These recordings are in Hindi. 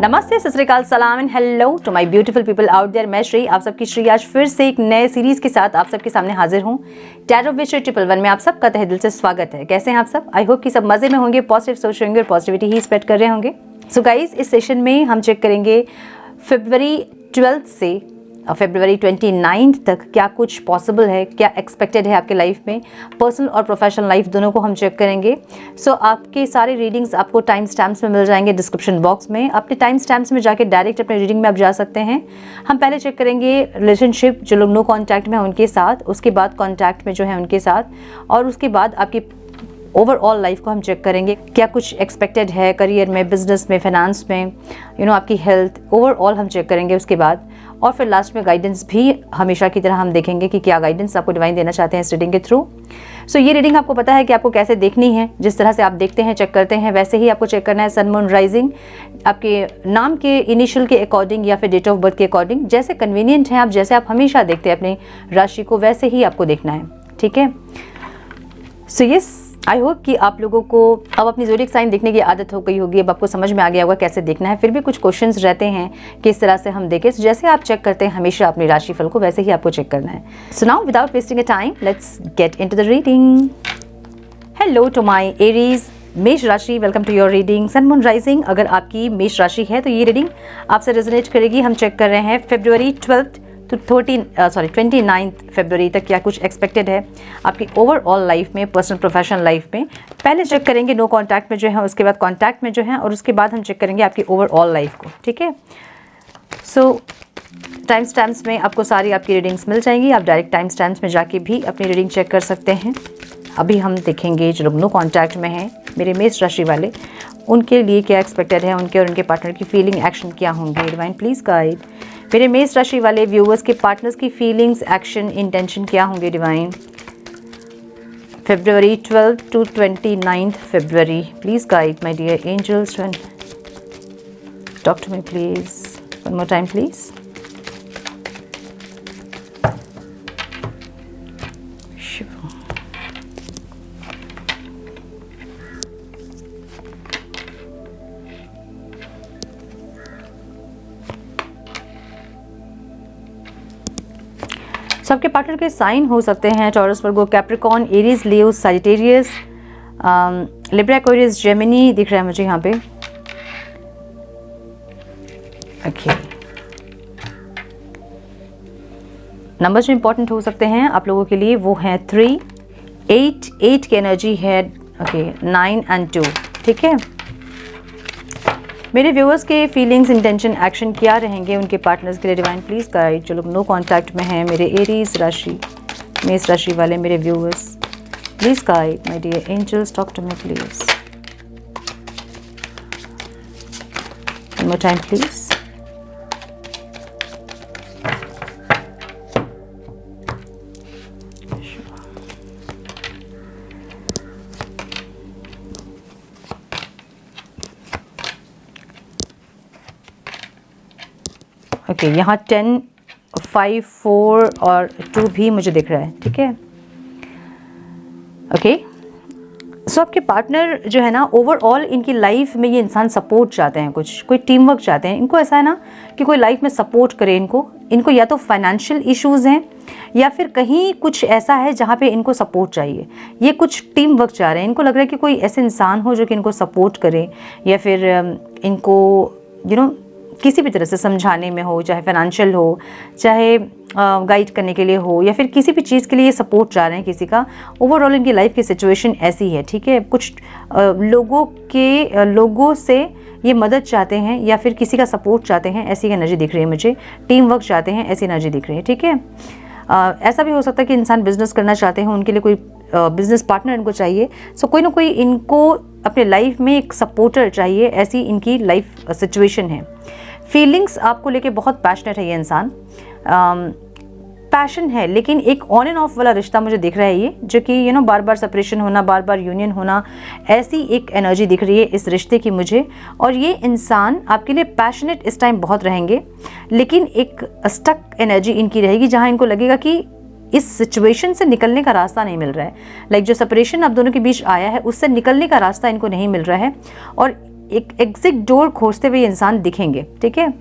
नमस्ते, सत श्री अकाल, सलाम and hello to my beautiful people out there. मैं श्री, आप सबकी श्री आज फिर से एक नए सीरीज के साथ आप सबके सामने हाजिर हूँ। टैरो विद श्री 111 में आप सबका तहे दिल से स्वागत है। कैसे हैं आप सब? आई होप कि सब मजे में होंगे, पॉजिटिव सोच रहे होंगे और पॉजिटिविटी ही स्प्रेड कर रहे होंगे। सो गाइज, इस सेशन में हम चेक करेंगे फरवरी 12 से फरवरी 29 तक क्या कुछ पॉसिबल है, क्या एक्सपेक्टेड है आपके लाइफ में, पर्सनल और प्रोफेशनल लाइफ दोनों को हम चेक करेंगे। सो आपके सारे रीडिंग्स आपको टाइम स्टैम्प्स में मिल जाएंगे डिस्क्रिप्शन बॉक्स में। अपने टाइम स्टैम्प्स में जाके डायरेक्ट अपने रीडिंग में आप जा सकते हैं। हम पहले चेक करेंगे रिलेशनशिप, जो लोग नो कॉन्टैक्ट में हैं उनके साथ, उसके बाद कॉन्टैक्ट में जो है उनके साथ, और उसके बाद आपकी ओवरऑल लाइफ को हम चेक करेंगे क्या कुछ एक्सपेक्टेड है करियर में, बिजनेस में, फाइनेंस में, आपकी हेल्थ, ओवरऑल हम चेक करेंगे उसके बाद। और फिर लास्ट में गाइडेंस भी हमेशा की तरह हम देखेंगे कि क्या गाइडेंस आपको डिवाइन देना चाहते हैं इस रीडिंग के थ्रू। सो ये रीडिंग आपको पता है कि आपको कैसे देखनी है। जिस तरह से आप देखते हैं, चेक करते हैं, वैसे ही आपको चेक करना है। सन, मून, राइजिंग आपके नाम के इनिशियल के अकॉर्डिंग या फिर डेट ऑफ बर्थ के अकॉर्डिंग, जैसे कन्वीनियंट है, आप जैसे आप हमेशा देखते हैं अपनी राशि को, वैसे ही आपको देखना है। ठीक है। सो यस, आई होप कि आप लोगों को अब अपनी ज़ोडिएक साइन देखने की आदत हो गई होगी। अब आपको समझ में आ गया होगा कैसे देखना है। फिर भी कुछ क्वेश्चंस रहते हैं कि इस तरह से हम देखें। So, जैसे आप चेक करते हैं हमेशा अपनी राशिफल को, वैसे ही आपको चेक करना है। So now without wasting a time, let's get into the reading. Hello to my Aries मेष राशि, welcome to your reading. Sun, moon, rising अगर आपकी मेष राशि है तो ये रीडिंग आपसे रेजोनेट करेगी। हम चेक कर रहे हैं फरवरी 12 तो 29 फरवरी तक क्या कुछ एक्सपेक्टेड है आपकी ओवरऑल लाइफ में, पर्सनल प्रोफेशनल लाइफ में। पहले चेक करेंगे नो कॉन्टैक्ट में जो है, उसके बाद कॉन्टैक्ट में जो है, और उसके बाद हम चेक करेंगे आपकी ओवरऑल लाइफ को। ठीक है। सो टाइम स्टैम्प्स में आपको सारी आपकी रीडिंग्स मिल जाएंगी। आप डायरेक्ट टाइम स्टैम्प्स में जाके भी अपनी रीडिंग चेक कर सकते हैं। अभी हम देखेंगे जो लोग नो कॉन्टैक्ट में हैं, मेरे मेष राशि वाले, उनके लिए क्या एक्सपेक्टेड है, उनके और उनके पार्टनर की फीलिंग, एक्शन क्या होंगे। Divine please guide. मेरे मेष राशि वाले व्यूअर्स के पार्टनर्स की फीलिंग्स, एक्शन, इंटेंशन क्या होंगे डिवाइन। फरवरी 12 to 29 फरवरी, please guide my dear angels. Talk to me please, one more time please. सबके पार्टनर के साइन हो सकते हैं Taurus, Virgo, Capricorn, Aries, Leo, Sagittarius, Libra, Aquarius, Gemini दिख रहा है मुझे यहाँ पे। ओके, नंबर जो इंपॉर्टेंट हो सकते हैं आप लोगों के लिए वो हैं 3, 8 की एनर्जी है। Okay, 9 and 2। ठीक है। मेरे व्यूअर्स के फीलिंग्स, इंटेंशन, एक्शन क्या रहेंगे उनके पार्टनर्स के लिए। Divine please guide. जो लोग नो कॉन्टैक्ट में हैं, मेरे एरीज राशि, मेष राशि वाले मेरे viewers, please guide my dear angels, talk to me please, one more time please. Okay, यहाँ 10, 5, 4 और 2 भी मुझे दिख रहा है। ठीक है। ओके, सो आपके पार्टनर जो है ना, ओवरऑल इनकी लाइफ में ये इंसान सपोर्ट चाहते हैं, कोई टीम वर्क चाहते हैं। इनको ऐसा है ना कि कोई लाइफ में सपोर्ट करे इनको या तो फाइनेंशियल इश्यूज़ हैं या फिर कहीं कुछ ऐसा है जहाँ पे इनको सपोर्ट चाहिए। ये कुछ टीम वर्क चाह रहे हैं। इनको लग रहा है कि कोई ऐसे इंसान हो जो कि इनको सपोर्ट करे या फिर इनको किसी भी तरह से समझाने में हो, चाहे फाइनेंशियल हो, चाहे गाइड करने के लिए हो, या फिर किसी भी चीज़ के लिए सपोर्ट चाह रहे हैं किसी का। ओवरऑल इनकी लाइफ की सिचुएशन ऐसी है। ठीक है। कुछ लोगों से ये मदद चाहते हैं या फिर किसी का सपोर्ट चाहते हैं, ऐसी एनर्जी दिख रही है मुझे। टीम वर्क चाहते हैं, ऐसी एनर्जी दिख रही है। ठीक है। ऐसा भी हो सकता है कि इंसान बिजनेस करना चाहते हैं, उनके लिए कोई बिजनेस पार्टनर इनको चाहिए। सो कोई ना कोई इनको अपने लाइफ में एक सपोर्टर चाहिए, ऐसी इनकी लाइफ सिचुएशन है। फीलिंग्स आपको लेके बहुत पैशनेट है ये इंसान। पैशन है, लेकिन एक ऑन एंड ऑफ वाला रिश्ता मुझे दिख रहा है ये, जो कि बार बार सेपरेशन होना, बार बार यूनियन होना, ऐसी एक एनर्जी दिख रही है इस रिश्ते की मुझे। और ये इंसान आपके लिए पैशनेट इस टाइम बहुत रहेंगे, लेकिन एक स्टक एनर्जी इनकी रहेगी जहाँ इनको लगेगा कि इस सिचुएशन से निकलने का रास्ता नहीं मिल रहा है। लाइक जो सेपरेशन आप दोनों के बीच आया है, उससे निकलने का रास्ता इनको नहीं मिल रहा है। और एक एग्जिट डोर खोजते हुए इंसान दिखेंगे, ठीक है।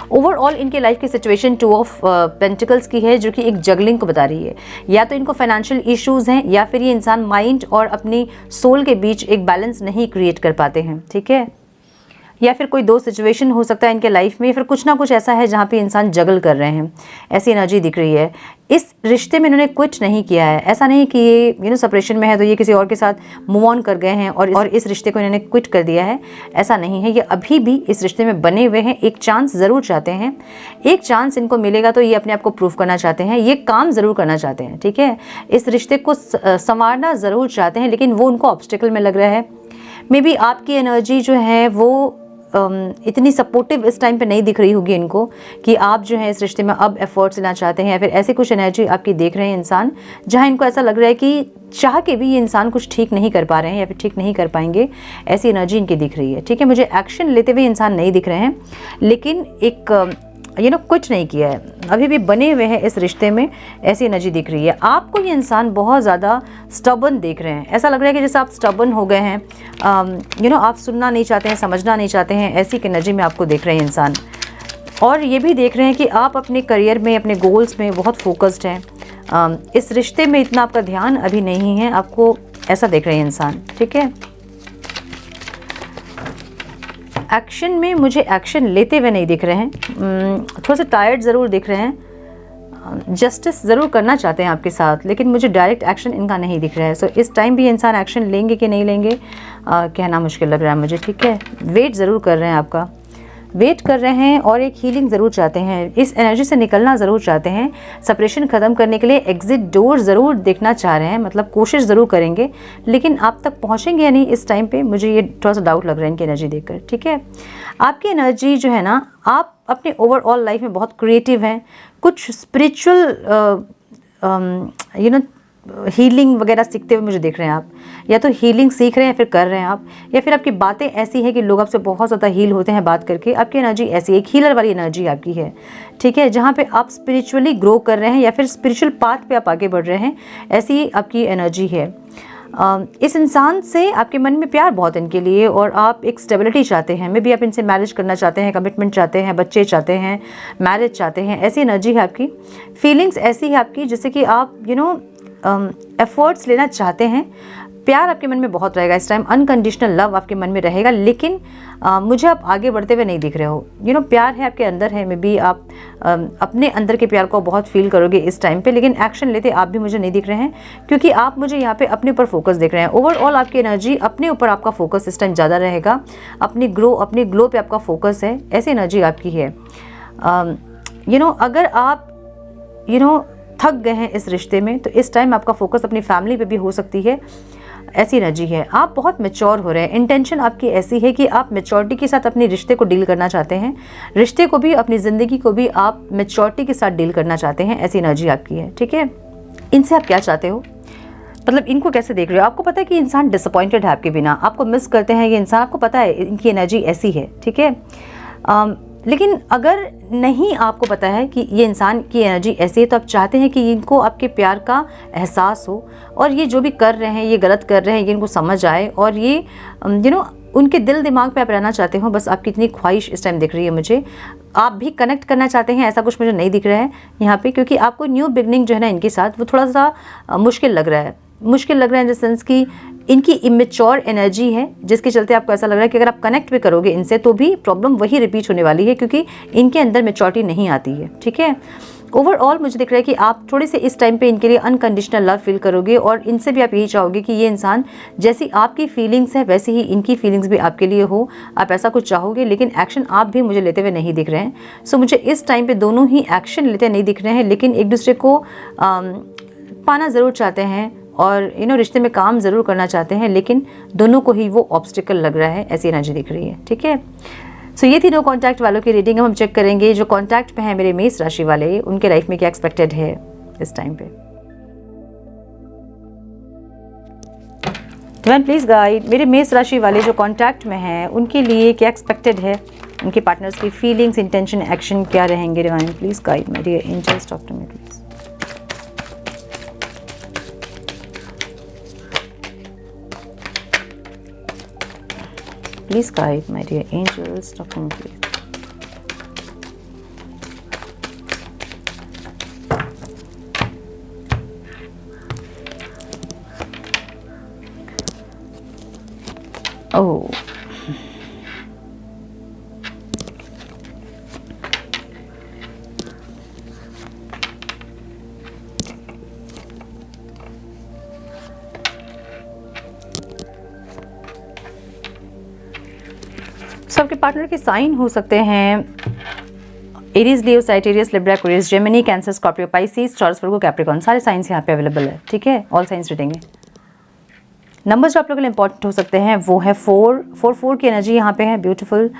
ओवरऑल इनके लाइफ की सिचुएशन 2 ऑफ पेंटिकल्स की है, जो कि एक जगलिंग को बता रही है। या तो इनको फाइनेंशियल इश्यूज हैं, या फिर ये इंसान माइंड और अपनी सोल के बीच एक बैलेंस नहीं क्रिएट कर पाते हैं, ठीक है। या फिर कोई 2 सिचुएशन हो सकता है इनके लाइफ में, फिर कुछ ना कुछ ऐसा है जहाँ पे इंसान जगल कर रहे हैं, ऐसी एनर्जी दिख रही है। इस रिश्ते में इन्होंने क्विट नहीं किया है, ऐसा नहीं कि ये सेपरेशन में है तो ये किसी और के साथ मूव ऑन कर गए हैं और इस रिश्ते को इन्होंने क्विट कर दिया है, ऐसा नहीं है। ये अभी भी इस रिश्ते में बने हुए हैं, एक चांस ज़रूर चाहते हैं, एक चांस इनको मिलेगा तो ये अपने आप को प्रूव करना चाहते हैं, ये काम ज़रूर करना चाहते हैं, ठीक है। इस रिश्ते को संवारना ज़रूर चाहते हैं, लेकिन वो उनको ऑब्स्टिकल में लग रहा है। मे बी आपकी एनर्जी जो है वो इतनी सपोर्टिव इस टाइम पे नहीं दिख रही होगी इनको कि आप जो है इस रिश्ते में अब एफर्ट्स लेना चाहते हैं, या फिर ऐसी कुछ एनर्जी आपकी देख रहे हैं इंसान, जहां इनको ऐसा लग रहा है कि चाह के भी ये इंसान कुछ ठीक नहीं कर पा रहे हैं या फिर ठीक नहीं कर पाएंगे, ऐसी एनर्जी इनकी दिख रही है, ठीक है। मुझे एक्शन लेते हुए इंसान नहीं दिख रहे हैं, लेकिन एक कुछ नहीं किया है, अभी भी बने हुए हैं इस रिश्ते में, ऐसी एनर्जी दिख रही है। आपको ये इंसान बहुत ज़्यादा स्टबर्न देख रहे हैं, ऐसा लग रहा है कि जैसे आप स्टबर्न हो गए हैं, आप सुनना नहीं चाहते हैं, समझना नहीं चाहते हैं, ऐसी एनर्जी में आपको देख रहे हैं इंसान। और ये भी देख रहे हैं कि आप अपने करियर में, अपने गोल्स में बहुत फोकस्ड हैं, इस रिश्ते में इतना आपका ध्यान अभी नहीं है, आपको ऐसा देख रहे हैं इंसान, ठीक है। एक्शन में मुझे एक्शन लेते हुए नहीं दिख रहे हैं, थोड़ा सा टायर्ड ज़रूर दिख रहे हैं, जस्टिस ज़रूर करना चाहते हैं आपके साथ, लेकिन मुझे डायरेक्ट एक्शन इनका नहीं दिख रहा है। सो इस टाइम भी इंसान एक्शन लेंगे कि नहीं लेंगे कहना मुश्किल लग रहा है मुझे, ठीक है। वेट ज़रूर कर रहे हैं, आपका वेट कर रहे हैं और एक हीलिंग ज़रूर चाहते हैं, इस एनर्जी से निकलना ज़रूर चाहते हैं, सेपरेशन ख़त्म करने के लिए एग्जिट डोर ज़रूर देखना चाह रहे हैं, मतलब कोशिश ज़रूर करेंगे, लेकिन आप तक पहुँचेंगे या नहीं इस टाइम पे मुझे ये थोड़ा सा डाउट लग रहा है इनकी एनर्जी देखकर, ठीक है। आपकी एनर्जी जो है ना, आप अपने ओवरऑल लाइफ में बहुत क्रिएटिव हैं, कुछ स्पिरिचुअल हीलिंग वगैरह सीखते हुए मुझे देख रहे हैं आप, या तो हीलिंग सीख रहे हैं फिर कर रहे हैं आप, या फिर आपकी बातें ऐसी है कि लोग आपसे बहुत ज़्यादा हील होते हैं बात करके। आपकी एनर्जी ऐसी है, एक हीलर वाली एनर्जी आपकी है, ठीक है, जहाँ पे आप स्पिरिचुअली ग्रो कर रहे हैं या फिर स्पिरिचुअल पाथ पे आप आगे बढ़ रहे हैं, ऐसी आपकी एनर्जी है। इस इंसान से आपके मन में प्यार बहुत है इनके लिए, और आप एक स्टेबिलिटी चाहते हैं, मे बी आप इनसे मैरिज करना चाहते हैं, कमिटमेंट चाहते हैं, बच्चे चाहते हैं, मैरिज चाहते हैं, ऐसी एनर्जी है आपकी। फीलिंग्स ऐसी है आपकी जैसे कि आप एफर्ट्स लेना चाहते हैं, प्यार आपके मन में बहुत रहेगा इस टाइम, अनकंडीशनल लव आपके मन में रहेगा, लेकिन मुझे आप आगे बढ़ते हुए नहीं दिख रहे हो। प्यार है आपके अंदर है, मे बी आप अपने अंदर के प्यार को बहुत फील करोगे इस टाइम पे, लेकिन एक्शन लेते आप भी मुझे नहीं दिख रहे हैं, क्योंकि आप मुझे यहाँ पे अपने ऊपर फोकस देख रहे हैं। ओवरऑल आपकी एनर्जी अपने ऊपर, आपका फोकस इस टाइम ज़्यादा रहेगा, अपने ग्लो पे आपका फोकस है, ऐसी एनर्जी आपकी है। अगर आप थक गए हैं इस रिश्ते में, तो इस टाइम आपका फोकस अपनी फैमिली पे भी हो सकती है, ऐसी एनर्जी है। आप बहुत मैच्योर हो रहे हैं, इंटेंशन आपकी ऐसी है कि आप मैच्योरिटी के साथ अपने रिश्ते को डील करना चाहते हैं, रिश्ते को भी, अपनी ज़िंदगी को भी आप मैच्योरिटी के साथ डील करना चाहते हैं, ऐसी एनर्जी आपकी है, ठीक है। इनसे आप क्या चाहते हो, मतलब इनको कैसे देख रहे हो? आपको पता है कि इंसान डिसअपॉइंटेड है आपके बिना, आपको मिस करते हैं ये इंसान, आपको पता है इनकी एनर्जी ऐसी है, ठीक है। लेकिन अगर नहीं आपको पता है कि ये इंसान की एनर्जी ऐसी है, तो आप चाहते हैं कि इनको आपके प्यार का एहसास हो, और ये जो भी कर रहे हैं, ये गलत कर रहे हैं, ये इनको समझ आए, और ये उनके दिल दिमाग पे आप रहना चाहते हो, बस आपकी इतनी ख्वाहिश इस टाइम दिख रही है मुझे। आप भी कनेक्ट करना चाहते हैं, ऐसा कुछ मुझे नहीं दिख रहा है यहाँ पे, क्योंकि आपको न्यू बिगनिंग जो है ना इनके साथ, वो थोड़ा सा मुश्किल लग रहा है इन द सेंस कि इनकी इमेच्योर एनर्जी है, जिसके चलते आपको ऐसा लग रहा है कि अगर आप कनेक्ट भी करोगे इनसे तो भी प्रॉब्लम वही रिपीट होने वाली है, क्योंकि इनके अंदर मैच्योरिटी नहीं आती है, ठीक है। ओवरऑल मुझे दिख रहा है कि आप थोड़े से इस टाइम पे इनके लिए अनकंडीशनल लव फील करोगे, और इनसे भी आप यही चाहोगे कि ये इंसान, जैसी आपकी फीलिंग्स है वैसी ही इनकी फीलिंग्स भी आपके लिए हो, आप ऐसा कुछ चाहोगे, लेकिन एक्शन आप भी मुझे लेते हुए नहीं दिख रहे हैं। सो मुझे इस टाइम पे दोनों ही एक्शन लेते नहीं दिख रहे हैं, लेकिन एक दूसरे को पाना ज़रूर चाहते हैं, और रिश्ते में काम ज़रूर करना चाहते हैं, लेकिन दोनों को ही वो ऑब्स्टिकल लग रहा है, ऐसी एनर्जी दिख रही है, ठीक है। सो ये थी नो कॉन्टैक्ट वालों की रीडिंग। हम चेक करेंगे जो कॉन्टैक्ट पे हैं मेरे मेष राशि वाले, उनके लाइफ में क्या एक्सपेक्टेड है इस टाइम पे। डिवाइन प्लीज गाइड मेरे मेष राशि वाले जो कॉन्टैक्ट में हैं उनके लिए क्या एक्सपेक्टेड है, उनके पार्टनर्स की फीलिंग्स, इंटेंशन, एक्शन क्या रहेंगे। Divine please guide my dear angels, talk to me please. Please guide my dear angels, talk to me please. Oh, आपके पार्टनर के साइन हो सकते हैं Aries, Leo, Sagittarius, Libra, Aquarius, Gemini, Cancer, Scorpio, Pisces, Taurus, Virgo, Capricorn, सारे साइंस यहाँ पे अवेलेबल है। ठीक है, ऑल साइंस रिडेंगे। नंबर्स जो आप लोगों के लिए इंपॉर्टेंट हो सकते हैं वो है 4 की एनर्जी यहाँ पे है, ब्यूटीफुल,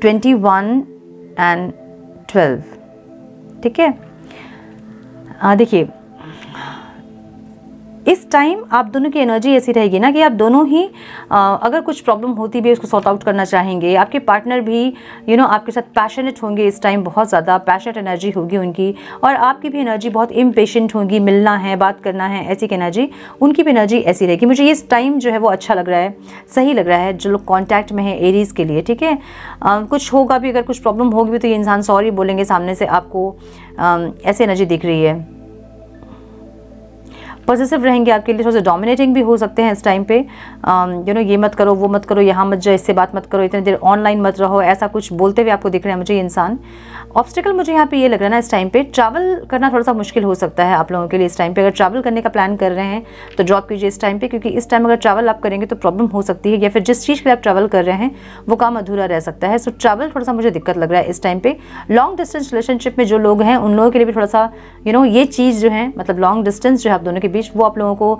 21 एंड 12। ठीक है, देखिए इस टाइम आप दोनों की एनर्जी ऐसी रहेगी ना कि आप दोनों ही अगर कुछ प्रॉब्लम होती भी उसको सॉर्ट आउट करना चाहेंगे। आपके पार्टनर भी आपके साथ पैशनेट होंगे इस टाइम, बहुत ज़्यादा पैशनेट एनर्जी होगी उनकी, और आपकी भी एनर्जी बहुत इम्पेशेंट होगी, मिलना है, बात करना है, ऐसी की एनर्जी, उनकी भी एनर्जी ऐसी रहेगी। मुझे इस टाइम जो है वो अच्छा लग रहा है, सही लग रहा है जो लोग कॉन्टैक्ट में है एरीज़ के लिए। ठीक है, कुछ होगा भी, अगर कुछ प्रॉब्लम होगी भी तो ये इंसान सॉरी बोलेंगे सामने से आपको, ऐसी एनर्जी दिख रही है। पॉजिटिव रहेंगे आपके लिए, थोड़ा सा डोमिनेटिंग भी हो सकते हैं इस टाइम पे, ये मत करो, वो मत करो, यहाँ मत जाओ, इससे बात मत करो, इतनी देर ऑनलाइन मत रहो, ऐसा कुछ बोलते हुए आपको दिख रहे हैं मुझे ये इंसान। ऑब्स्टिकल मुझे यहाँ पे ये लग रहा है ना, इस टाइम पे ट्रैवल करना थोड़ा सा मुश्किल हो सकता है आप लोगों के लिए इस टाइम पे। अगर ट्रैवल करने का प्लान कर रहे हैं तो ड्रॉप कीजिए इस टाइम पे, क्योंकि इस टाइम अगर ट्रैवल आप करेंगे तो प्रॉब्लम हो सकती है, या फिर जिस चीज़ के लिए आप ट्रैवल कर रहे हैं वो काम अधूरा रह सकता है। सो ट्रैवल थोड़ा सा मुझे दिक्कत लग रहा है इस टाइम पे। लॉन्ग डिस्टेंस रिलेशनशिप में जो लोग हैं उन लोगों के लिए भी थोड़ा सा ये चीज़ जो है, मतलब लॉन्ग डिस्टेंस जो है आप दोनों के बीच, वो आप लोगों को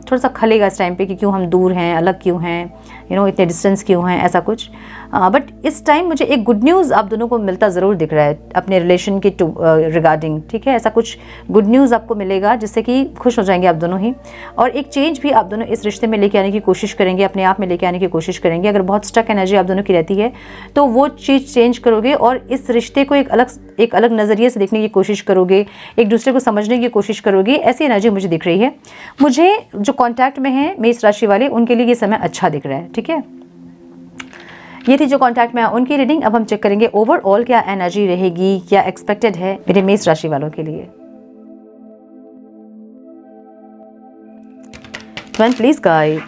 थोड़ा सा खलेगा इस टाइम पे कि क्यों हम दूर हैं, अलग क्यों हैं, इतने डिस्टेंस क्यों हैं, ऐसा कुछ। बट इस टाइम मुझे एक गुड न्यूज़ आप दोनों को मिलता ज़रूर दिख रहा है अपने रिलेशन के रिगार्डिंग। ठीक है, ऐसा कुछ गुड न्यूज़ आपको मिलेगा जिससे कि खुश हो जाएंगे आप दोनों ही, और एक चेंज भी आप दोनों इस रिश्ते में लेके आने की कोशिश करेंगे, अपने आप में लेके आने की कोशिश करेंगे। अगर बहुत स्टक एनर्जी आप दोनों की रहती है तो वो चीज़ चेंज करोगे और इस रिश्ते को एक अलग नज़रिए से देखने की कोशिश करोगे, एक दूसरे को समझने की कोशिश करोगे, ऐसी एनर्जी मुझे दिख रही है। मुझे जो कॉन्टैक्ट में है मेष राशि वाले, उनके लिए ये समय अच्छा दिख रहा है। ठीक है, ये थी जो कॉन्टैक्ट में है उनकी रीडिंग। अब हम चेक करेंगे ओवरऑल क्या एनर्जी रहेगी, क्या एक्सपेक्टेड है मेरे मेष राशि वालों के लिए। प्लीज गाइड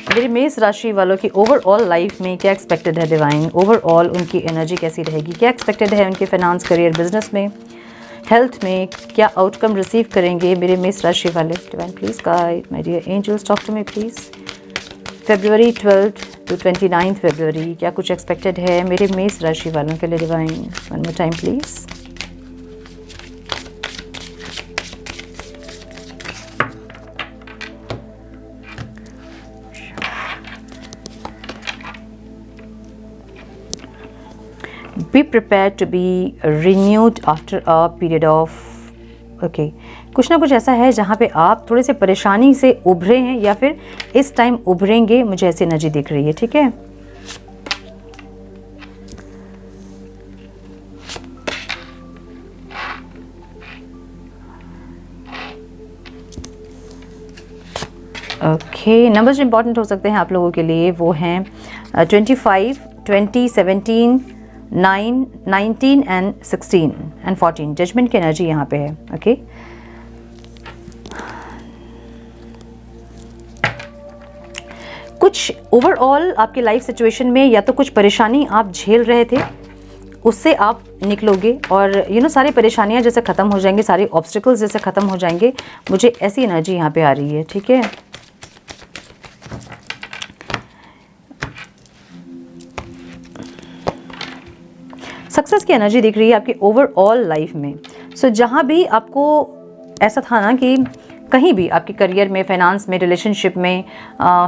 मेरे मेष राशि वालों की ओवरऑल लाइफ में क्या एक्सपेक्टेड है डिवाइन, ओवरऑल उनकी एनर्जी कैसी रहेगी, क्या एक्सपेक्टेड है उनके फाइनेंस, करियर, बिजनेस में, हेल्थ में, क्या आउटकम रिसीव करेंगे मेरे मेष राशि वाले। Divine please guide my dear angels, talk to me please. February 12th to 29th February क्या कुछ एक्सपेक्टेड है मेरे मेष राशि वालों के लिए divine, one more time please. Be prepared to be renewed after a period of कुछ ना कुछ ऐसा है जहाँ पे आप थोड़े से परेशानी से उभरे हैं या फिर इस टाइम उभरेंगे, मुझे ऐसी एनर्जी दिख रही है। ठीक है, नंबर्स जो इंपॉर्टेंट हो सकते हैं आप लोगों के लिए वो हैं 25, 20, 17, 9, 19 एंड 16 एंड 14। जजमेंट की एनर्जी यहाँ पे है। ओके, कुछ ओवरऑल आपके लाइफ सिचुएशन में या तो कुछ परेशानी आप झेल रहे थे उससे आप निकलोगे और सारी परेशानियां जैसे ख़त्म हो जाएंगी, सारे ऑब्स्टिकल्स जैसे ख़त्म हो जाएंगे, मुझे ऐसी एनर्जी यहाँ पे आ रही है। ठीक है, सक्सेस की एनर्जी दिख रही है आपकी ओवरऑल लाइफ में। सो जहाँ भी आपको ऐसा था ना कि कहीं भी आपके करियर में, फाइनेंस में, रिलेशनशिप में,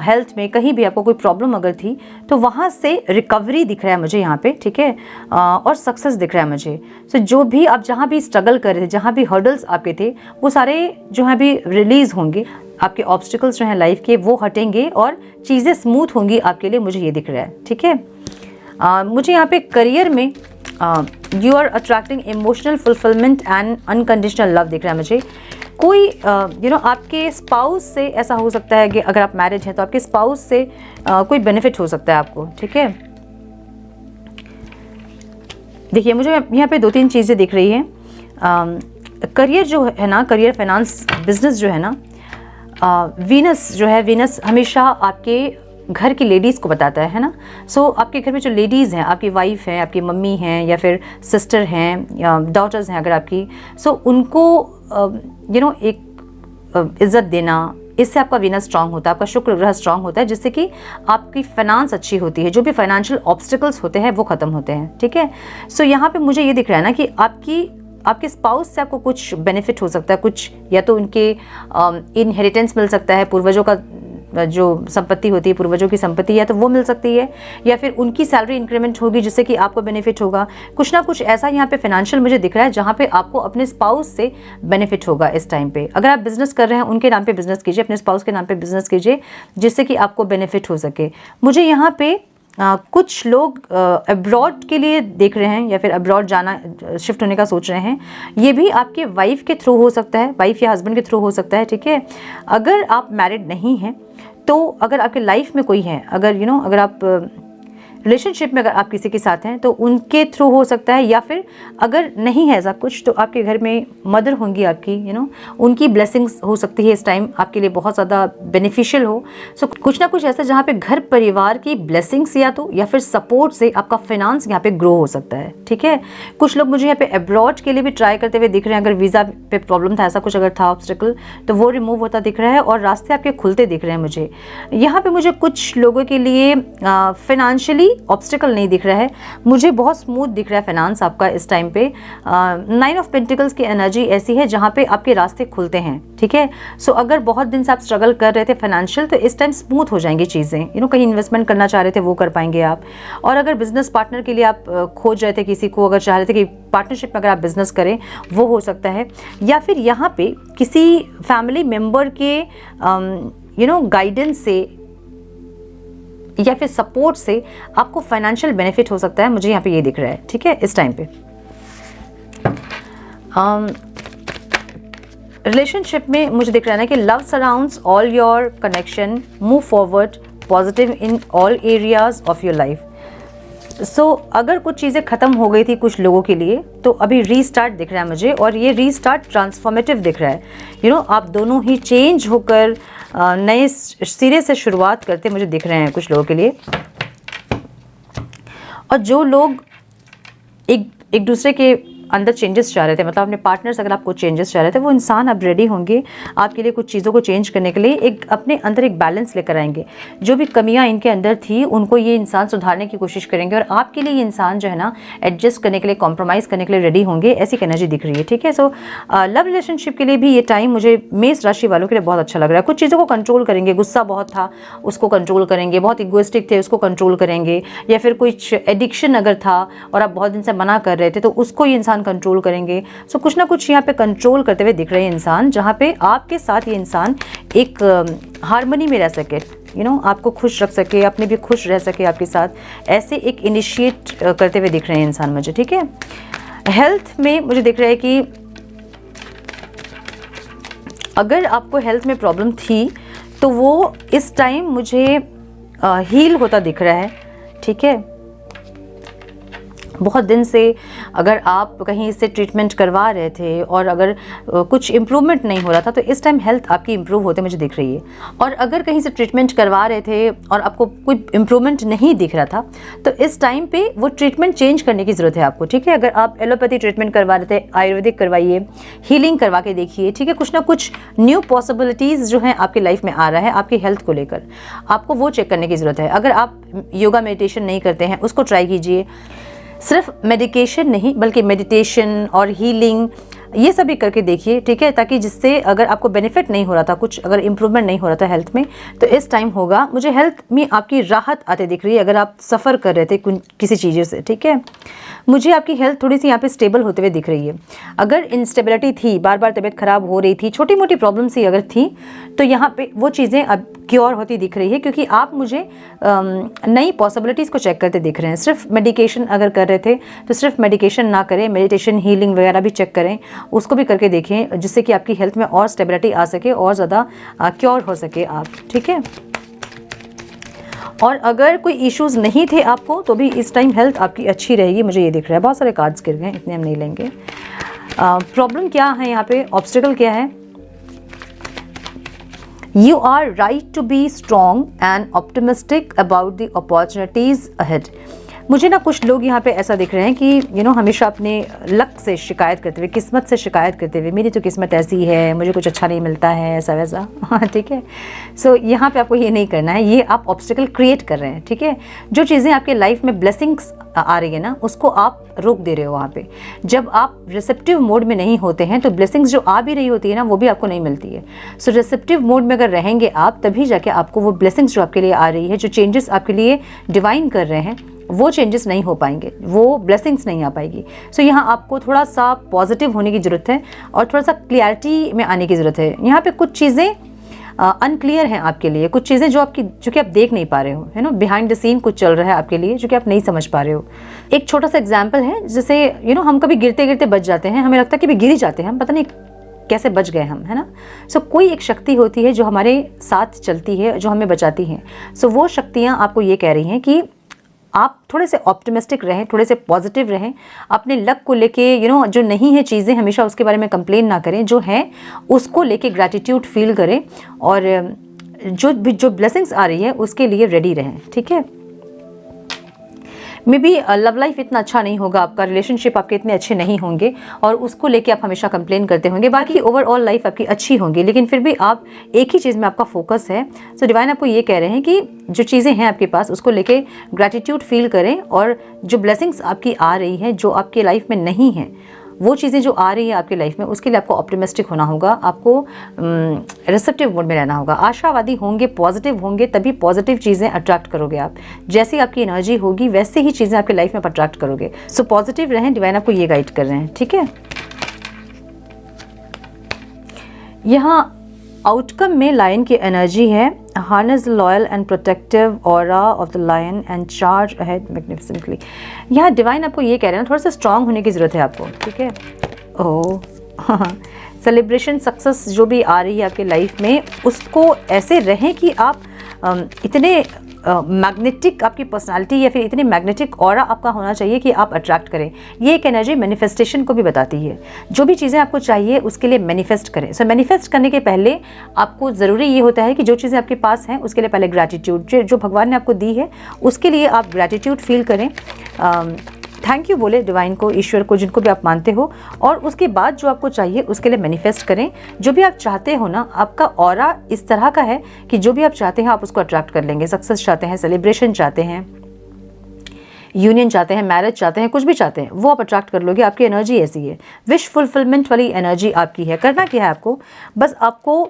हेल्थ में, कहीं भी आपको कोई प्रॉब्लम अगर थी तो वहाँ से रिकवरी दिख रहा है मुझे यहाँ पे। ठीक है, और सक्सेस दिख रहा है मुझे। सो जो भी आप जहाँ भी स्ट्रगल कर रहे थे, जहाँ भी हर्डल्स आपके थे, वो सारे जो है अभी रिलीज़ होंगे, आपके ऑब्स्टिकल्स जो हैं लाइफ के वो हटेंगे और चीज़ें स्मूथ होंगी आपके लिए, मुझे ये दिख रहा है। ठीक है, मुझे यहाँ पे करियर में you are attracting emotional fulfilment and unconditional love दिख रहा है मुझे। कोई आपके स्पाउस से ऐसा हो सकता है कि अगर आप मैरिज हैं तो आपके स्पाउस से कोई बेनिफिट हो सकता है आपको, ठीक है। देखिए मुझे यहाँ पे 2-3 चीज़ें दिख रही हैं। करियर जो है ना, करियर, फाइनेंस, बिजनेस जो है ना, वीनस जो है, वीनस हमेशा आपके घर की लेडीज़ को बताता है ना। सो आपके घर में जो लेडीज़ हैं, आपकी वाइफ हैं, आपकी मम्मी हैं, या फिर सिस्टर हैं, या डॉटर्स हैं अगर आपकी, सो उनको एक इज़्ज़त देना, इससे आपका वीनस स्ट्रांग होता है, आपका शुक्र ग्रह स्ट्रांग होता है, जिससे कि आपकी फाइनेंस अच्छी होती है, जो भी फाइनेंशियल ऑब्स्टिकल्स होते हैं वो ख़त्म होते हैं, ठीक है। सो यहाँ पे मुझे ये दिख रहा है ना कि आपके स्पाउस से आपको कुछ बेनिफिट हो सकता है, कुछ या तो उनके इनहेरिटेंस मिल सकता है, पूर्वजों का जो संपत्ति होती है, पूर्वजों की संपत्ति, या तो वो मिल सकती है, या फिर उनकी सैलरी इंक्रीमेंट होगी जिससे कि आपको बेनिफिट होगा। कुछ ना कुछ ऐसा यहाँ पे फाइनेंशियल मुझे दिख रहा है जहाँ पे आपको अपने स्पाउस से बेनिफिट होगा इस टाइम पे। अगर आप बिजनेस कर रहे हैं, उनके नाम पे बिजनेस कीजिए, अपने स्पाउस के नाम पे बिजनेस कीजिए, जिससे कि आपको बेनिफिट हो सके। मुझे यहाँ पे कुछ लोग अब्रॉड के लिए देख रहे हैं, या फिर अब्रॉड जाना, शिफ्ट होने का सोच रहे हैं। ये भी आपके वाइफ के थ्रू हो सकता है, वाइफ या हस्बैंड के थ्रू हो सकता है, ठीक है। अगर आप मैरिड नहीं हैं तो अगर आपके लाइफ में कोई है, अगर अगर आप रिलेशनशिप में अगर आप किसी के साथ हैं तो उनके थ्रू हो सकता है, या फिर अगर नहीं है ऐसा कुछ तो आपके घर में मदर होंगी आपकी, उनकी ब्लेसिंग्स हो सकती है इस टाइम आपके लिए बहुत ज़्यादा बेनिफिशियल हो। सो कुछ ना कुछ ऐसा जहाँ पे घर परिवार की ब्लेसिंग्स या फिर सपोर्ट से आपका फाइनेंस यहाँ पे ग्रो हो सकता है, ठीक है। कुछ लोग मुझे यहाँ पे अब्रॉड के लिए भी ट्राई करते हुए दिख रहे हैं। अगर वीज़ा पे प्रॉब्लम था, ऐसा कुछ अगर था ऑब्स्टिकल, तो वो रिमूव होता दिख रहा है और रास्ते आपके खुलते दिख रहे हैं मुझे। यहाँ पे मुझे कुछ लोगों के लिए फाइनेंशियली ऑब्स्टिकल नहीं दिख रहा है, मुझे बहुत स्मूथ दिख रहा है फाइनेंस आपका इस टाइम पे। 9 ऑफ पेंटिकल्स की एनर्जी ऐसी है जहाँ पे आपके रास्ते खुलते हैं, ठीक है। सो अगर बहुत दिन से आप स्ट्रगल कर रहे थे फाइनेंशियल, तो इस टाइम स्मूथ हो जाएंगी चीज़ें। कहीं इन्वेस्टमेंट करना चाह रहे थे वो कर पाएंगे आप। और अगर बिजनेस पार्टनर के लिए आप खोज रहे थे किसी को, अगर चाह रहे थे कि पार्टनरशिप में अगर आप बिजनेस करें, वो हो सकता है। या फिर यहाँ पे किसी फैमिली मेम्बर के गाइडेंस से या फिर सपोर्ट से आपको फाइनेंशियल बेनिफिट हो सकता है, मुझे यहाँ पे ये दिख रहा है, ठीक है, इस टाइम पे। रिलेशनशिप में मुझे दिख रहा है ना कि love surrounds all your connection, move forward positive in all areas of your life. So अगर कुछ चीज़ें ख़त्म हो गई थी कुछ लोगों के लिए, तो अभी रीस्टार्ट दिख रहा है मुझे, और ये रीस्टार्ट ट्रांसफॉर्मेटिव दिख रहा है। आप दोनों ही चेंज होकर नए सिरे से शुरुआत करते मुझे दिख रहे हैं कुछ लोगों के लिए। और जो लोग एक दूसरे के अंदर चेंजेस चाह रहे थे, मतलब अपने पार्टनर्स अगर आपको चेंजेस चाह रहे थे, वो इंसान अब रेडी होंगे आपके लिए कुछ चीज़ों को चेंज करने के लिए, एक अपने अंदर एक बैलेंस लेकर आएंगे। जो भी कमियां इनके अंदर थी उनको ये इंसान सुधारने की कोशिश करेंगे, और आपके लिए ये इंसान जो है ना एडजस्ट करने के लिए, कॉम्प्रोमाइज़ करने के लिए रेडी होंगे, ऐसी एनर्जी दिख रही है, ठीक है। सो लव रिलेशनशिप के लिए भी ये टाइम मुझे मेष राशि वालों के लिए बहुत अच्छा लग रहा है। कुछ चीज़ों को कंट्रोल करेंगे, गुस्सा बहुत था उसको कंट्रोल करेंगे, बहुत इगोइस्टिक थे उसको कंट्रोल करेंगे, या फिर कुछ एडिक्शन अगर था और आप बहुत दिन से मना कर रहे थे तो उसको ये इंसान कंट्रोल करेंगे। सो कुछ ना कुछ यहाँ पे कंट्रोल करते हुए दिख रहे हैं इंसान, जहाँ पे आपके साथ ये इंसान एक हार्मनी में रह सके, आपको खुश रख सके, अपने भी खुश रह सके आपके साथ, ऐसे एक इनिशिएट करते हुए दिख रहे हैं इंसान मुझे, ठीक है। हेल्थ में मुझे दिख रहा है कि अगर आपको हेल्थ में प्रॉब्लम थी तो वो इस टाइम मुझे हील होता दिख रहा है, ठीक है। बहुत दिन से अगर आप कहीं से ट्रीटमेंट करवा रहे थे और अगर कुछ इम्प्रूवमेंट नहीं हो रहा था, तो इस टाइम हेल्थ आपकी इम्प्रूव होते मुझे दिख रही है। और अगर कहीं से ट्रीटमेंट करवा रहे थे और आपको कोई इम्प्रूवमेंट नहीं दिख रहा था, तो इस टाइम पे वो ट्रीटमेंट चेंज करने की ज़रूरत है आपको, ठीक है। अगर आप एलोपैथी ट्रीटमेंट करवा रहे थे, आयुर्वेदिक करवाइए, हीलिंग करवा के देखिए, ठीक है। कुछ ना कुछ न्यू पॉसिबिलिटीज़ जो हैं आपकी लाइफ में आ रहा है आपकी हेल्थ को लेकर, आपको वो चेक करने की ज़रूरत है। अगर आप योगा मेडिटेशन नहीं करते हैं, उसको ट्राई कीजिए। सिर्फ मेडिकेशन नहीं बल्कि मेडिटेशन और हीलिंग ये सब भी करके देखिए, ठीक है, ताकि जिससे अगर आपको बेनिफिट नहीं हो रहा था, कुछ अगर इम्प्रूवमेंट नहीं हो रहा था हेल्थ में, तो इस टाइम होगा। मुझे हेल्थ में आपकी राहत आते दिख रही है अगर आप सफ़र कर रहे थे किसी चीज़ों से, ठीक है। मुझे आपकी हेल्थ थोड़ी सी यहाँ पे स्टेबल होते हुए दिख रही है। अगर इंस्टेबिलिटी थी, बार बार तबीयत खराब हो रही थी, छोटी मोटी प्रॉब्लम्स ही अगर थी, तो यहाँ पे वो चीज़ें अब क्योर होती दिख रही है, क्योंकि आप मुझे नई पॉसिबिलिटीज़ को चेक करते दिख रहे हैं। सिर्फ मेडिकेशन अगर कर रहे थे तो सिर्फ मेडिकेशन ना करें, मेडिटेशन, हीलिंग वगैरह भी चेक करें, उसको भी करके देखें, जिससे कि आपकी हेल्थ में और स्टेबिलिटी आ सके और ज़्यादा क्योर हो सके आप, ठीक है। और अगर कोई इश्यूज़ नहीं थे आपको तो भी इस टाइम हेल्थ आपकी अच्छी रहेगी, मुझे ये दिख रहा है। बहुत सारे कार्ड्स गिर गए, इतने हम नहीं लेंगे। प्रॉब्लम क्या है यहाँ पे, ऑब्स्टिकल क्या है? You are right to be strong and optimistic about the opportunities ahead. मुझे ना कुछ लोग यहाँ पे ऐसा दिख रहे हैं कि हमेशा अपने लक से शिकायत करते हुए, किस्मत से शिकायत करते हुए, मेरी तो किस्मत ऐसी है, मुझे कुछ अच्छा नहीं मिलता है, ऐसा वैसा। हाँ, ठीक है। सो यहाँ पे आपको ये नहीं करना है, ये आप ऑब्स्टिकल क्रिएट कर रहे हैं, ठीक है। जो चीज़ें आपके लाइफ में ब्लेसिंग्स आ रही है ना, उसको आप रोक दे रहे हो वहाँ पे। जब आप रिसेप्टिव मोड में नहीं होते हैं तो ब्लेसिंग्स जो आ भी रही होती है ना, वो भी आपको नहीं मिलती है। सो रिसेप्टिव मोड में अगर रहेंगे आप, तभी जाके आपको वो ब्लेसिंग्स जो आपके लिए आ रही है, जो चेंजेस आपके लिए डिवाइन कर रहे हैं, वो चेंजेस नहीं हो पाएंगे, वो ब्लेसिंग्स नहीं आ पाएगी। सो यहाँ आपको थोड़ा सा पॉजिटिव होने की ज़रूरत है और थोड़ा सा क्लियरिटी में आने की ज़रूरत है। यहाँ पे कुछ चीज़ें अनक्लियर हैं आपके लिए, कुछ चीज़ें जो कि आप देख नहीं पा रहे हो, है ना। बिहाइंड द सीन कुछ चल रहा है आपके लिए जो कि आप नहीं समझ पा रहे हो। एक छोटा सा एग्जाम्पल है, जैसे हम कभी गिरते गिरते बच जाते हैं, हमें लगता है कि भी गिर ही जाते हैं, हम पता नहीं कैसे बच गए हम, है ना। सो कोई एक शक्ति होती है जो हमारे साथ चलती है, जो हमें बचाती है। सो वो शक्तियाँ आपको ये कह रही हैं कि आप थोड़े से ऑप्टिमिस्टिक रहें, थोड़े से पॉजिटिव रहें, अपने लक को लेके जो नहीं है चीज़ें हमेशा उसके बारे में कंप्लेन ना करें, जो है उसको लेके ग्रैटिट्यूड फील करें और जो ब्लेसिंग्स आ रही है उसके लिए रेडी रहें, ठीक है। मे बी लव लाइफ इतना अच्छा नहीं होगा आपका, रिलेशनशिप आपके इतने अच्छे नहीं होंगे और उसको लेके आप हमेशा कंप्लेन करते होंगे, बाकी ओवरऑल लाइफ आपकी अच्छी होंगी, लेकिन फिर भी आप एक ही चीज़ में आपका फोकस है। सो डिवाइन आपको ये कह रहे हैं कि जो चीज़ें हैं आपके पास उसको लेके ग्रैटिट्यूड फील करें और जो ब्लेसिंग्स आपकी आ रही हैं, जो आपके लाइफ में नहीं हैं, वो चीज़ें जो आ रही है आपकी लाइफ में, उसके लिए आपको ऑप्टिमिस्टिक होना होगा, आपको रिसेप्टिव मोड में रहना होगा, आशावादी होंगे, पॉजिटिव होंगे, तभी पॉजिटिव चीज़ें अट्रैक्ट करोगे आप। जैसी आपकी एनर्जी होगी वैसे ही चीज़ें आपकी लाइफ में अट्रैक्ट करोगे। सो पॉजिटिव रहें, डिवाइन आपको ये गाइड कर रहे हैं, ठीक है। यहाँ आउटकम में लायन की एनर्जी है, harness the loyal and protective aura of the lion and charge ahead magnificently। यहाँ डिवाइन आपको ये कह रहे हैं थोड़ा सा स्ट्रांग होने की ज़रूरत है आपको, ठीक है। ओह सेलिब्रेशन सक्सेस जो भी आ रही है आपके लाइफ में, उसको ऐसे रहें कि आप इतने मैग्नेटिक आपकी पर्सनालिटी या फिर इतनी मैग्नेटिक ऑरा आपका होना चाहिए कि आप अट्रैक्ट करें। ये एक एनर्जी मैनिफेस्टेशन को भी बताती है। जो भी चीज़ें आपको चाहिए उसके लिए मैनिफेस्ट करें। सो मैनिफेस्ट करने के पहले आपको ज़रूरी ये होता है कि जो चीज़ें आपके पास हैं उसके लिए पहले ग्रैटिट्यूड, जो भगवान ने आपको दी है उसके लिए आप ग्रैटिट्यूड फील करें, थैंक यू बोले डिवाइन को, ईश्वर को, जिनको भी आप मानते हो, और उसके बाद जो आपको चाहिए उसके लिए मैनिफेस्ट करें। जो भी आप चाहते हो ना, आपका ऑरा इस तरह का है कि जो भी आप चाहते हैं आप उसको अट्रैक्ट कर लेंगे। सक्सेस चाहते हैं, सेलिब्रेशन चाहते हैं, यूनियन चाहते हैं, मैरिज चाहते हैं, कुछ भी चाहते हैं, वो आप अट्रैक्ट कर लोगे। आपकी एनर्जी ऐसी है, विश फुलफिलमेंट वाली एनर्जी आपकी है। करना क्या है आपको, बस आपको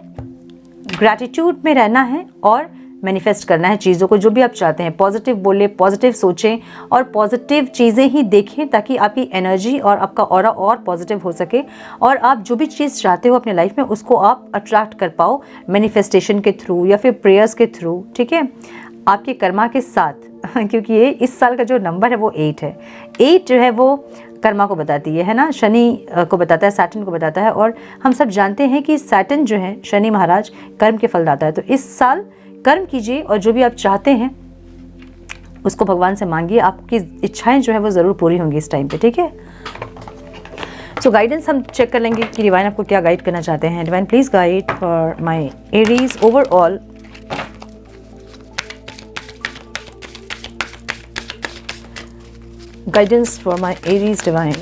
ग्रैटिट्यूड में रहना है और मैनिफेस्ट करना है चीज़ों को, जो भी आप चाहते हैं। पॉजिटिव बोले, पॉजिटिव सोचें और पॉजिटिव चीज़ें ही देखें, ताकि आपकी एनर्जी और आपका ऑरा और पॉजिटिव हो सके और आप जो भी चीज़ चाहते हो अपने लाइफ में उसको आप अट्रैक्ट कर पाओ मैनिफेस्टेशन के थ्रू या फिर प्रेयर्स के थ्रू, ठीक है, आपके कर्मा के साथ। क्योंकि ये इस साल का जो नंबर है वो 8 है। 8 जो है वो कर्मा को बताती है ना, शनि को बताता है, सैटर्न को बताता है, और हम सब जानते हैं कि सैटर्न जो है, शनि महाराज, कर्म के फल दाता है। तो इस साल कर्म कीजिए और जो भी आप चाहते हैं उसको भगवान से मांगिए, आपकी इच्छाएं जो है वो ज़रूर पूरी होंगी इस टाइम पे, ठीक है। सो गाइडेंस हम चेक कर लेंगे कि डिवाइन आपको क्या गाइड करना चाहते हैं। Divine please guide for my Aries overall. Guidance for my Aries divine.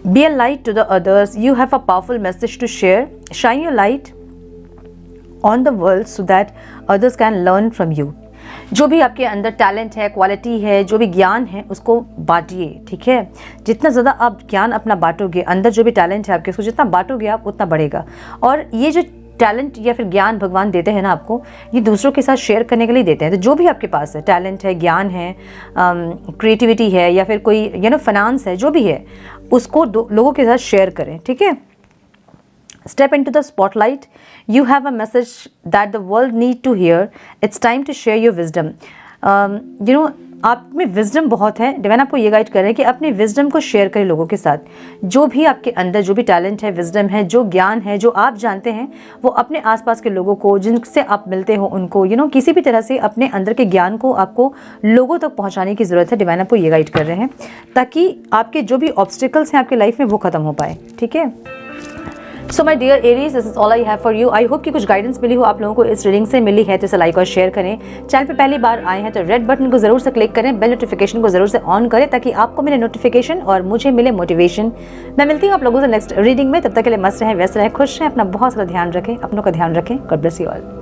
Be a light to the others. You have a powerful message to share. Shine your light on the world so that others can learn from you. जो भी आपके अंदर टैलेंट है, क्वालिटी है, जो भी ज्ञान है, उसको बांटिए, ठीक है। जितना ज़्यादा आप ज्ञान अपना बांटोगे, अंदर जो भी टैलेंट है आपके, उसको जितना बांटोगे आप, उतना बढ़ेगा। और ये जो टैलेंट या फिर ज्ञान भगवान देते हैं ना आपको, ये दूसरों के साथ शेयर करने के लिए देते हैं। तो जो भी आपके पास है, टैलेंट है, ज्ञान है, क्रिएटिविटी है, या फिर कोई फाइनेंस है, जो भी है, उसको लोगों के साथ शेयर करें, ठीक है। Step into the spotlight. You have a message that the world need to hear. It's time to share your wisdom. आप में विजडम बहुत है। डिवाइन आपको ये गाइड कर रहे हैं कि अपने विजडम को शेयर करें लोगों के साथ। जो भी आपके अंदर जो भी टैलेंट है, विजडम है, जो ज्ञान है, जो आप जानते हैं, वो अपने आसपास के लोगों को, जिनसे आप मिलते हो, उनको किसी भी तरह से अपने अंदर के ज्ञान को आपको लोगों तक पहुंचाने की ज़रूरत है। डिवाइन आपको ये गाइड कर रहे हैं ताकि आपके जो भी ऑब्स्टिकल्स हैं आपके लाइफ में, वो ख़त्म हो पाए, ठीक है। So my dear Aries, this is all I have for you. I hope कि कुछ गाइडेंस मिली हो आप लोगों को, इस रीडिंग से मिली है तो इसे लाइक और शेयर करें। चैनल पे पहली बार आए हैं तो रेड बटन को जरूर से क्लिक करें, बेल नोटिफिकेशन को जरूर से ऑन करें ताकि आपको मिले नोटिफिकेशन और मुझे मिले मोटिवेशन। मैं मिलती हूँ आप लोगों से नेक्स्ट रीडिंग में। तब तक के लिए मस्त रहें, व्यस्त रहें, खुश रहें, अपना बहुत सारा ध्यान रखें, अपनों का ध्यान रखें। God bless you all.